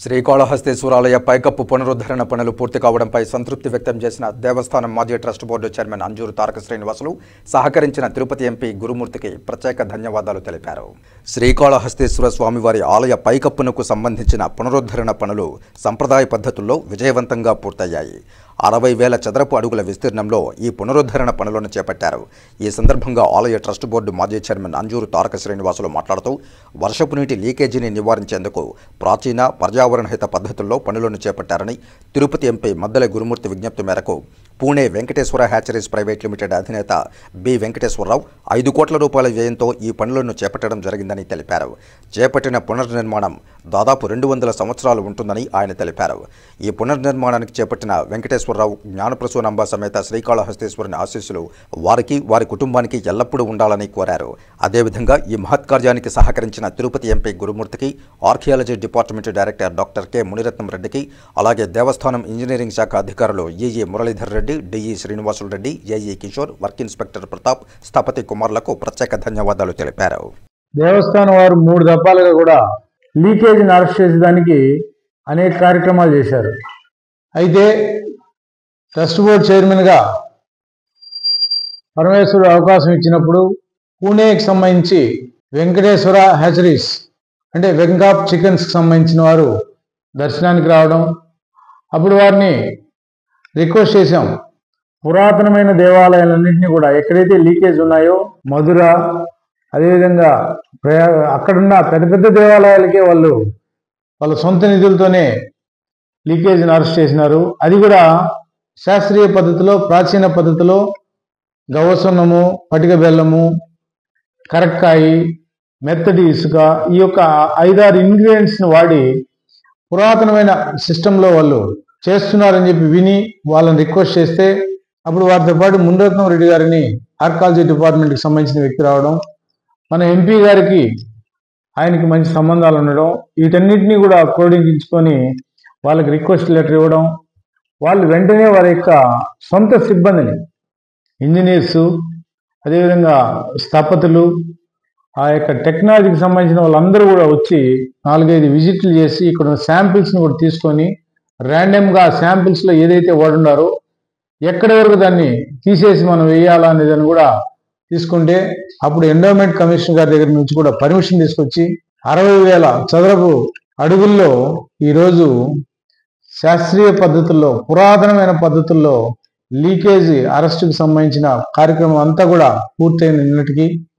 శ్రీకాళహస్తీశ్వరాలయ పైకప్పు పునరుద్ధరణ పనులు పూర్తి కావడంపై సంతృప్తి వ్యక్తం చేసిన దేవస్థానం మాజీ ట్రస్ట్ బోర్డు చైర్మన్ అంజూరు తారక శ్రీనివాసులు సహకరించిన తిరుపతి ఎంపీ గురుమూర్తికి ప్రత్యేక ధన్యవాదాలు తెలిపారు. శ్రీకాళహస్తీశ్వర స్వామివారి ఆలయ పైకప్పునకు సంబంధించిన పునరుద్ధరణ పనులు సంప్రదాయ పద్ధతుల్లో విజయవంతంగా పూర్తయ్యాయి. 60,000 చదరపు అడుగుల విస్తీర్ణంలో ఈ పునరుద్ధరణ పనులను చేపట్టారు. ఈ సందర్భంగా ఆలయ ట్రస్ట్ బోర్డు మాజీ చైర్మన్ అంజూరు తారక శ్రీనివాసులు మాట్లాడుతూ వర్షపు నీటి లీకేజీని నివారించేందుకు ప్రాచీన పర్యావరణహిత పద్ధతుల్లో పనులను చేపట్టారని, తిరుపతి ఎంపీ మద్దెల గురుమూర్తి విజ్ఞప్తి మేరకు Pune Venkateswara hatcheries private limited అధినేత బి వెంకటేశ్వరరావు 5 కోట్ల రూపాయల వ్యయంతో ఈ పనులను చేపట్టడం జరిగిందని తెలిపారు. చేపట్టిన పునర్నిర్మాణం దాదాపు 200 సంవత్సరాలు ఉంటుందని ఆయన తెలిపారు. ఈ పునర్నిర్మాణానికి చేపట్టిన వెంకటేశ్వరరావు జ్ఞానప్రసూనాంబ సమేత శ్రీకాళహస్తీశ్వరుని ఆశీస్సులు వారికి, వారి కుటుంబానికి ఎల్లప్పుడూ ఉండాలని కోరారు. అదేవిధంగా ఈ మహత్కార్యానికి సహకరించిన తిరుపతి ఎంపీ గురుమూర్తికి, archaeology department director doctor K Muniratnam రెడ్డికి, అలాగే దేవస్థానం ఇంజనీరింగ్ శాఖ అధికారులు EE Muralidhar Reddy, DE Srinivasulu Reddy, AE Kishore, work inspector Pratap, స్థపతి కుమార్లకు ప్రత్యేక ధన్యవాదాలు తెలిపారు. దేవస్థానం వారు 3 దఫాలుగా కూడా లీకేజీని అరెస్ట్ చేసేదానికి అనేక కార్యక్రమాలు చేశారు. అయితే ట్రస్ట్ బోర్డ్ చైర్మన్గా పరమేశ్వరుడు అవకాశం ఇచ్చినప్పుడు పూణేకి సంబంధించి వెంకటేశ్వర హ్యాచరీస్ అంటే వెంకాప్ చికెన్స్కి సంబంధించిన వారు దర్శనానికి రావడం, అప్పుడు వారిని రిక్వెస్ట్ చేశాం, పురాతనమైన దేవాలయాలన్నింటినీ కూడా ఎక్కడైతే లీకేజ్ ఉన్నాయో మధుర, అదేవిధంగా అక్కడున్న పెద్ద పెద్ద దేవాలయాలకే వాళ్ళ సొంత నిధులతోనే లీకేజీని అరెస్ట్ చేసినారు. అది కూడా శాస్త్రీయ పద్ధతిలో, ప్రాచీన పద్ధతిలో గవసన్నము, పటిక బెల్లము, కరక్కాయి, మెత్తటి ఇసుక, ఈ యొక్క 5-6 ఇంగ్రీడియంట్స్ని వాడి పురాతనమైన సిస్టంలో వాళ్ళు చేస్తున్నారని చెప్పి విని వాళ్ళని రిక్వెస్ట్ చేస్తే అప్పుడు వారితో పాటు మునిరత్నం రెడ్డి గారిని ఆర్కాలజీ డిపార్ట్మెంట్కి సంబంధించిన వ్యక్తి రావడం, మన ఎంపీ గారికి ఆయనకి మంచి సంబంధాలు ఉండడం, వీటన్నిటినీ కూడా క్రోడీకరించుకొని వాళ్ళకి రిక్వెస్ట్ లెటర్ ఇవ్వడం, వాళ్ళు వెంటనే వారి యొక్క సొంత సిబ్బందిని, ఇంజనీర్సు, అదేవిధంగా స్థపతులు, ఆ యొక్క టెక్నాలజీకి సంబంధించిన వాళ్ళందరూ కూడా వచ్చి 4-5 విజిట్లు చేసి ఇక్కడ ఉన్న శాంపిల్స్ని కూడా తీసుకొని ర్యాండమ్గా శాంపిల్స్లో ఏదైతే వాడున్నారో ఎక్కడి వరకు దాన్ని తీసేసి మనం వేయాలా అనేదాన్ని కూడా తీసుకుంటే అప్పుడు ఎండోమెంట్ కమిషనర్ గారి దగ్గర నుంచి కూడా పర్మిషన్ తీసుకొచ్చి 60,000 చదరపు అడుగుల్లో ఈరోజు శాస్త్రీయ పద్ధతుల్లో, పురాతనమైన పద్ధతుల్లో లీకేజీ అరెస్టుకు సంబంధించిన కార్యక్రమం అంతా కూడా పూర్తయిన నిన్నటికి